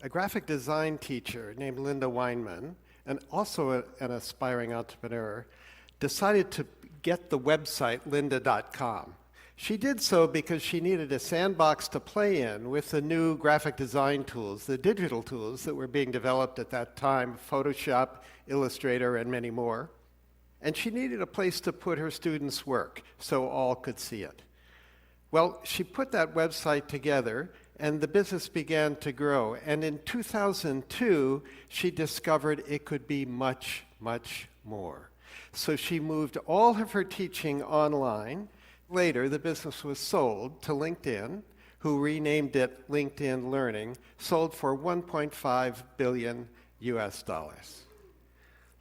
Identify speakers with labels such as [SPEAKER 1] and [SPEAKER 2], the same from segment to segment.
[SPEAKER 1] A graphic design teacher named Linda Weinman, and also an aspiring entrepreneur, decided to get the website lynda.com. She did so because she needed a sandbox to play in with the new graphic design tools, the digital tools that were being developed at that time, Photoshop, Illustrator, and many more. And she needed a place to put her students' work so all could see it. Well, she put that website together, and the business began to grow. And in 2002, she discovered it could be much, much more. So she moved all of her teaching online. Later, the business was sold to LinkedIn, who renamed it LinkedIn Learning, sold for $1.5 billion US.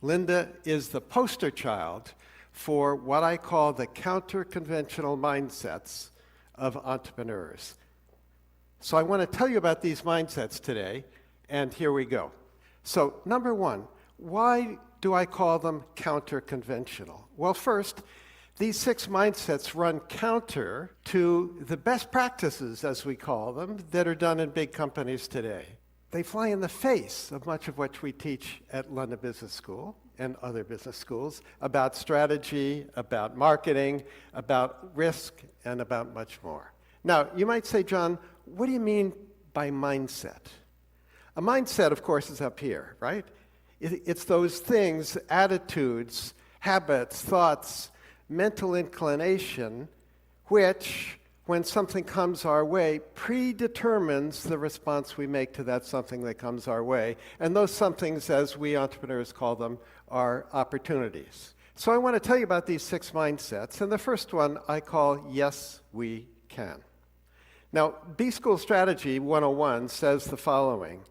[SPEAKER 1] Linda is the poster child for what I call the counter-conventional mindsets of entrepreneurs. So I want to tell you about these mindsets today, and here we go. So number one, why do I call them counter-conventional? Well, first, these 6 mindsets run counter to the best practices, as we call them, that are done in big companies today. They fly in the face of much of what we teach at London Business School and other business schools about strategy, about marketing, about risk, and about much more. Now, you might say, John, what do you mean by mindset? A mindset, of course, is up here, right? It's those things, attitudes, habits, thoughts, mental inclination, which, when something comes our way, predetermines the response we make to that something that comes our way. And those somethings, as we entrepreneurs call them, are opportunities. So I want to tell you about these 6 mindsets, and the first one I call Yes, We Can. Now, B-School Strategy 101 says the following: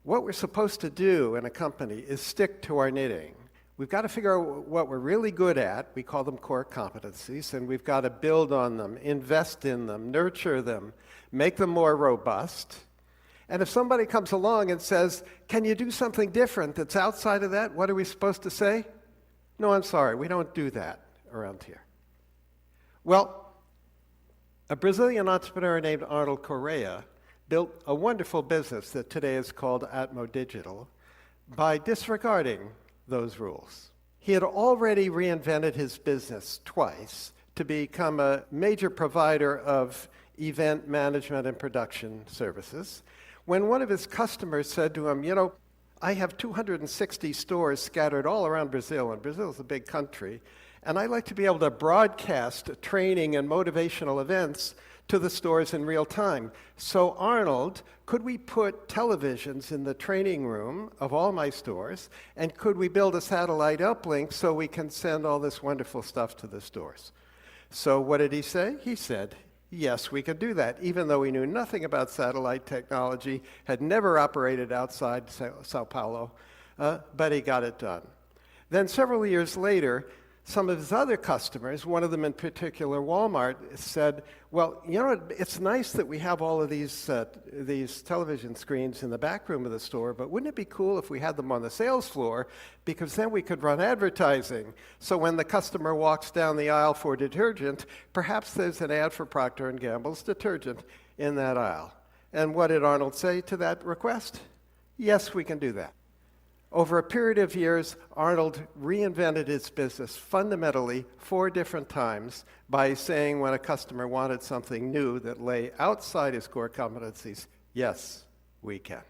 [SPEAKER 1] what we're supposed to do in a company is stick to our knitting. We've got to figure out what we're really good at. We call them core competencies, and we've got to build on them, invest in them, nurture them, make them more robust. And if somebody comes along and says, can you do something different that's outside of that, what are we supposed to say? No, I'm sorry, we don't do that around here. Well, a Brazilian entrepreneur named Arnold Correa built a wonderful business that today is called Atmo Digital by disregarding those rules. He had already reinvented his business twice to become a major provider of event management and production services, when one of his customers said to him, you know, I have 260 stores scattered all around Brazil, and Brazil is a big country, and I like to be able to broadcast training and motivational events to the stores in real time. So Arnold, could we put televisions in the training room of all my stores, and could we build a satellite uplink so we can send all this wonderful stuff to the stores? So what did he say? He said, yes, we could do that, even though he knew nothing about satellite technology, had never operated outside Sao Paulo, but he got it done. Then several years later, some of his other customers, one of them in particular, Walmart, said, well, you know, it's nice that we have all of these television screens in the back room of the store, but wouldn't it be cool if we had them on the sales floor, because then we could run advertising. So when the customer walks down the aisle for detergent, perhaps there's an ad for Procter & Gamble's detergent in that aisle. And what did Arnold say to that request? Yes, we can do that. Over a period of years, Arnold reinvented his business fundamentally 4 different times by saying when a customer wanted something new that lay outside his core competencies, yes, we can.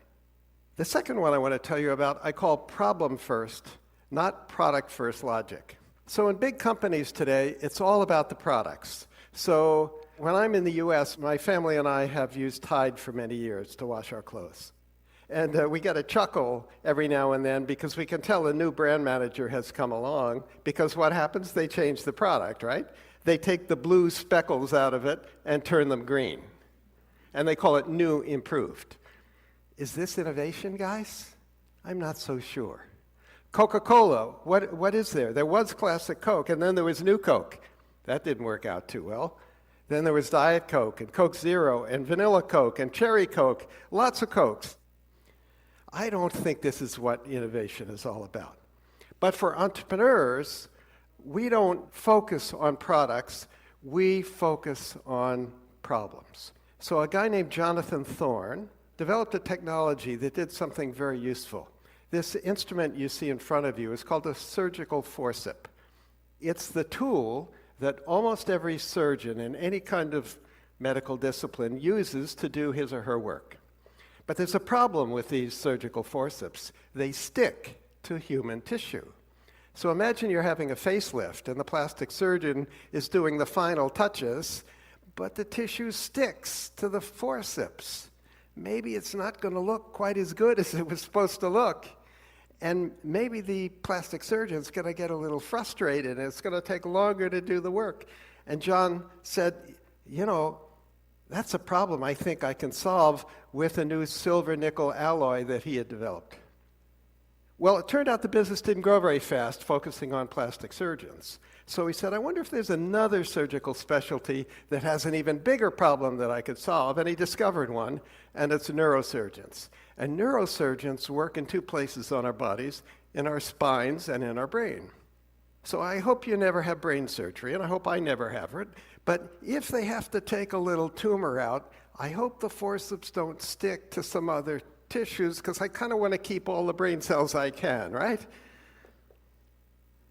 [SPEAKER 1] The second one I want to tell you about, I call problem first, not product first logic. So in big companies today, it's all about the products. So when I'm in the US, my family and I have used Tide for many years to wash our clothes. And we get a chuckle every now and then because we can tell a new brand manager has come along, because what happens? They change the product, right? They take the blue speckles out of it and turn them green. And they call it new improved. Is this innovation, guys? I'm not so sure. Coca-Cola, what is there? There was classic Coke, and then there was new Coke. That didn't work out too well. Then there was Diet Coke, and Coke Zero, and Vanilla Coke, and Cherry Coke, lots of Cokes. I don't think this is what innovation is all about. But for entrepreneurs, we don't focus on products, we focus on problems. So a guy named Jonathan Thorne, developed a technology that did something very useful. This instrument you see in front of you is called a surgical forceps. It's the tool that almost every surgeon in any kind of medical discipline uses to do his or her work. But there's a problem with these surgical forceps. They stick to human tissue. So imagine you're having a facelift and the plastic surgeon is doing the final touches, but the tissue sticks to the forceps. Maybe it's not going to look quite as good as it was supposed to look. And maybe the plastic surgeon's going to get a little frustrated and it's going to take longer to do the work. And John said, that's a problem I think I can solve with a new silver-nickel alloy that he had developed. Well, it turned out the business didn't grow very fast, focusing on plastic surgeons. So he said, I wonder if there's another surgical specialty that has an even bigger problem that I could solve. And he discovered one, and it's neurosurgeons. And neurosurgeons work in two places on our bodies, in our spines and in our brain. So I hope you never have brain surgery, and I hope I never have it. But if they have to take a little tumor out, I hope the forceps don't stick to some other tissues, because I kind of want to keep all the brain cells I can, right?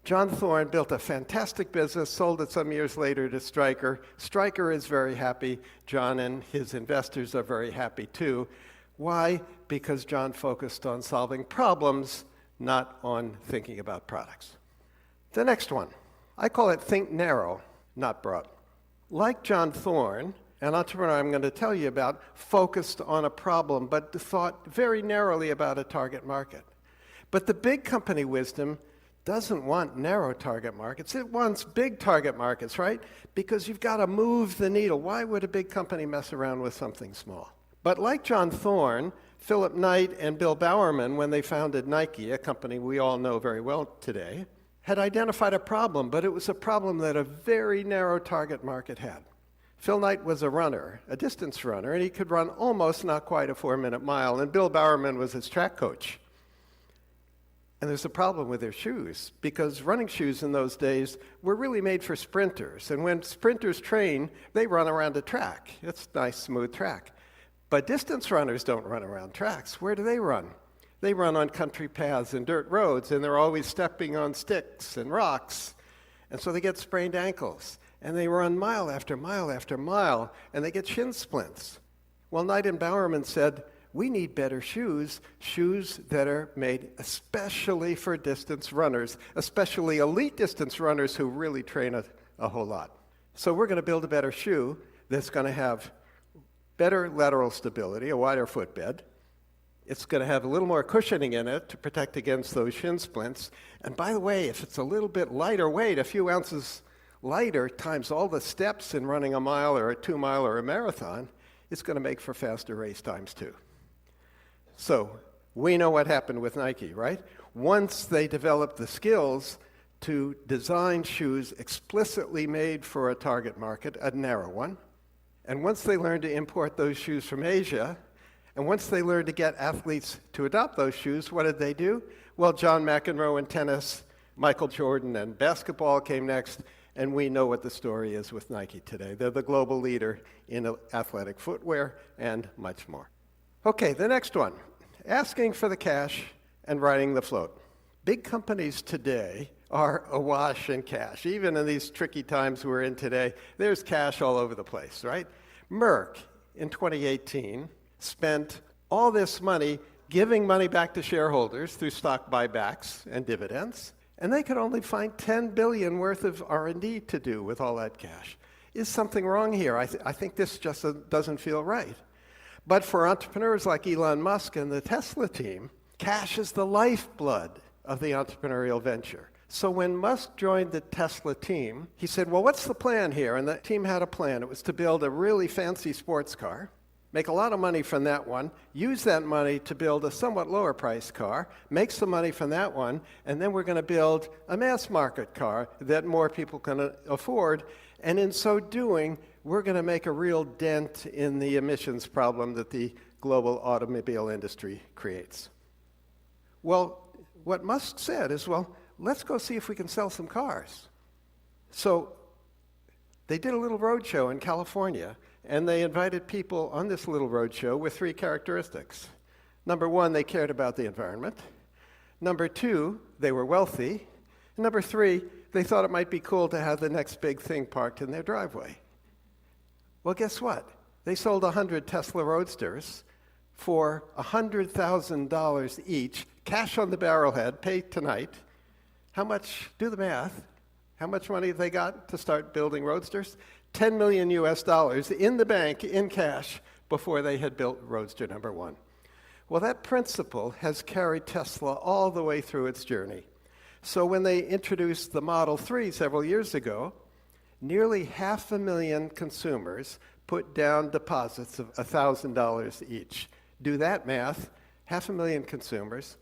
[SPEAKER 1] John Thorne built a fantastic business, sold it some years later to Stryker. Stryker is very happy. John and his investors are very happy too. Why? Because John focused on solving problems, not on thinking about products. The next one, I call it think narrow, not broad. Like John Thorne, an entrepreneur I'm going to tell you about focused on a problem, but thought very narrowly about a target market. But the big company wisdom doesn't want narrow target markets. It wants big target markets, right? Because you've got to move the needle. Why would a big company mess around with something small? But like John Thorne, Philip Knight and Bill Bowerman, when they founded Nike, a company we all know very well today, had identified a problem, but it was a problem that a very narrow target market had. Phil Knight was a runner, a distance runner, and he could run almost not quite a 4-minute mile, and Bill Bowerman was his track coach. And there's a problem with their shoes, because running shoes in those days were really made for sprinters. And when sprinters train, they run around a track. It's a nice, smooth track. But distance runners don't run around tracks. Where do they run? They run on country paths and dirt roads, and they're always stepping on sticks and rocks. And so they get sprained ankles. And they run mile after mile after mile, and they get shin splints. Well, Knight and Bowerman said, we need better shoes that are made especially for distance runners, especially elite distance runners who really train a whole lot. So we're going to build a better shoe that's going to have better lateral stability, a wider footbed. It's going to have a little more cushioning in it to protect against those shin splints. And by the way, if it's a little bit lighter weight, a few ounces lighter times all the steps in running a mile or a 2-mile or a marathon, it's going to make for faster race times too. So we know what happened with Nike, right? Once they developed the skills to design shoes explicitly made for a target market, a narrow one, and once they learned to import those shoes from Asia, and once they learned to get athletes to adopt those shoes, what did they do? Well, John McEnroe in tennis, Michael Jordan and basketball came next, and we know what the story is with Nike today. They're the global leader in athletic footwear and much more. Okay, the next one, asking for the cash and riding the float. Big companies today are awash in cash. Even in these tricky times we're in today, there's cash all over the place, right? Merck, in 2018, spent all this money giving money back to shareholders through stock buybacks and dividends, and they could only find $10 billion worth of R&D to do with all that cash. Is something wrong here? I think this just doesn't feel right. But for entrepreneurs like Elon Musk and the Tesla team, cash is the lifeblood of the entrepreneurial venture. So when Musk joined the Tesla team, he said, well, what's the plan here? And the team had a plan. It was to build a really fancy sports car, make a lot of money from that one, use that money to build a somewhat lower priced car, make some money from that one, and then we're going to build a mass market car that more people can afford. And in so doing, we're going to make a real dent in the emissions problem that the global automobile industry creates. Well, what Musk said is, well, let's go see if we can sell some cars. So they did a little roadshow in California, and they invited people on this little roadshow with three characteristics. Number one, they cared about the environment. Number two, they were wealthy. And number three, they thought it might be cool to have the next big thing parked in their driveway. Well, guess what? They sold 100 Tesla Roadsters for $100,000 each, cash on the barrelhead, pay tonight. How much, do the math, how much money they got to start building Roadsters? 10 million US dollars in the bank, in cash, before they had built Roadster number one. Well, that principle has carried Tesla all the way through its journey. So when they introduced the Model 3 several years ago, nearly 500,000 consumers put down deposits of $1,000 each. Do that math, 500,000 consumers,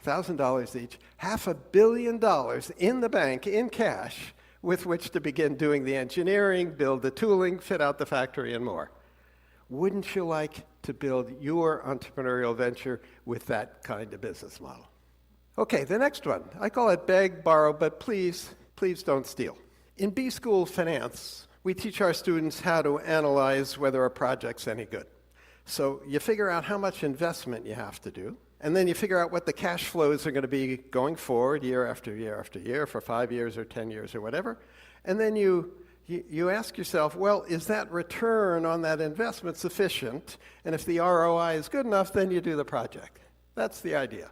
[SPEAKER 1] $1,000 each, $500 million in the bank, in cash, with which to begin doing the engineering, build the tooling, fit out the factory, and more. Wouldn't you like to build your entrepreneurial venture with that kind of business model? Okay, the next one. I call it beg, borrow, but please don't steal. In B-School Finance, we teach our students how to analyze whether a project's any good. So you figure out how much investment you have to do, and then you figure out what the cash flows are going to be going forward year after year after year for 5 years or 10 years or whatever. And then you ask yourself, well, is that return on that investment sufficient? And if the ROI is good enough, then you do the project. That's the idea.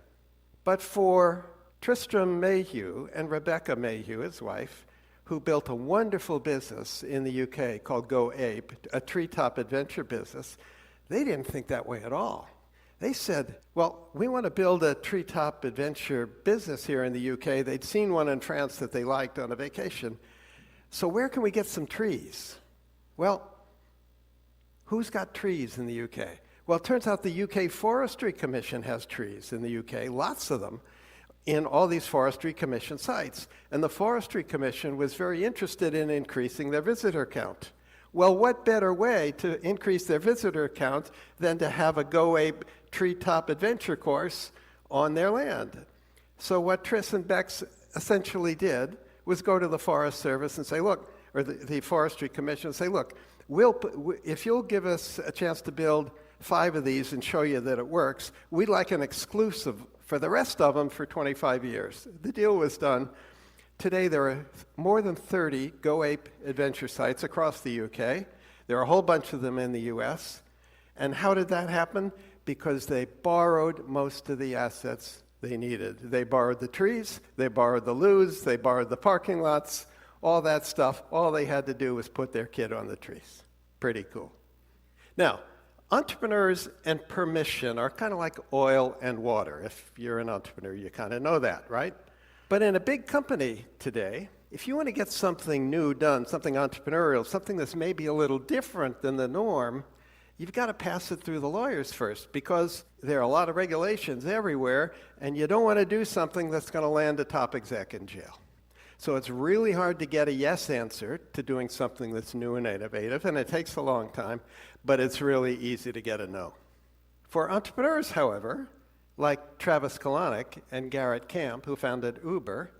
[SPEAKER 1] But for Tristram Mayhew and Rebecca Mayhew, his wife, who built a wonderful business in the UK called Go Ape, a treetop adventure business, they didn't think that way at all. They said, well, we want to build a treetop adventure business here in the UK. They'd seen one in France that they liked on a vacation. So where can we get some trees? Well, who's got trees in the UK? Well, it turns out the UK Forestry Commission has trees in the UK, lots of them, in all these Forestry Commission sites. And the Forestry Commission was very interested in increasing their visitor count. Well, what better way to increase their visitor count than to have a Go Ape treetop adventure course on their land? So what Triss and Bex essentially did was go to the Forest Service and say, look, or the Forestry Commission and say, look, if you'll give us a chance to build 5 of these and show you that it works, we'd like an exclusive for the rest of them for 25 years. The deal was done. Today there are more than 30 Go Ape adventure sites across the UK. There are a whole bunch of them in the US. And how did that happen? Because they borrowed most of the assets they needed. They borrowed the trees, they borrowed the loos, they borrowed the parking lots, all that stuff. All they had to do was put their kid on the trees. Pretty cool. Now, entrepreneurs and permission are kind of like oil and water. If you're an entrepreneur, you kind of know that, right? But in a big company today, if you want to get something new done, something entrepreneurial, something that's maybe a little different than the norm, you've got to pass it through the lawyers first, because there are a lot of regulations everywhere, and you don't want to do something that's going to land a top exec in jail. So it's really hard to get a yes answer to doing something that's new and innovative, and it takes a long time, but it's really easy to get a no. For entrepreneurs, however, like Travis Kalanick and Garrett Camp, who founded Uber,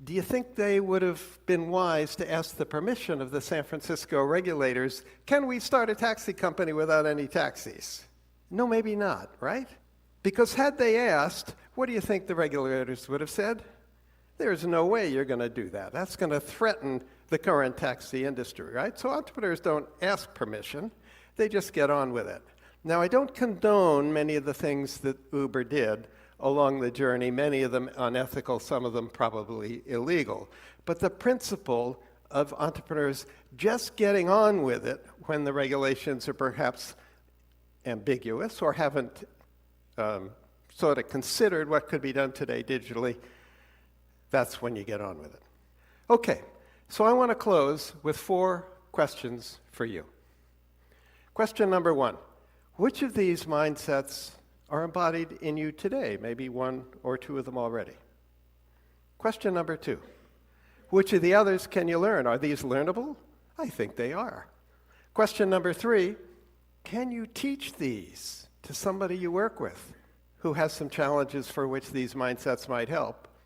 [SPEAKER 1] do you think they would have been wise to ask the permission of the San Francisco regulators, can we start a taxi company without any taxis? No, maybe not, right? Because had they asked, what do you think the regulators would have said? There's no way you're going to do that. That's going to threaten the current taxi industry, right? So entrepreneurs don't ask permission. They just get on with it. Now, I don't condone many of the things that Uber did along the journey, many of them unethical, some of them probably illegal. But the principle of entrepreneurs just getting on with it when the regulations are perhaps ambiguous or haven't sort of considered what could be done today digitally, that's when you get on with it. Okay, so I want to close with 4 questions for you. Question number 1. Which of these mindsets are embodied in you today? Maybe 1 or 2 of them already. Question number 2. Which of the others can you learn? Are these learnable? I think they are. Question number 3. Can you teach these to somebody you work with who has some challenges for which these mindsets might help?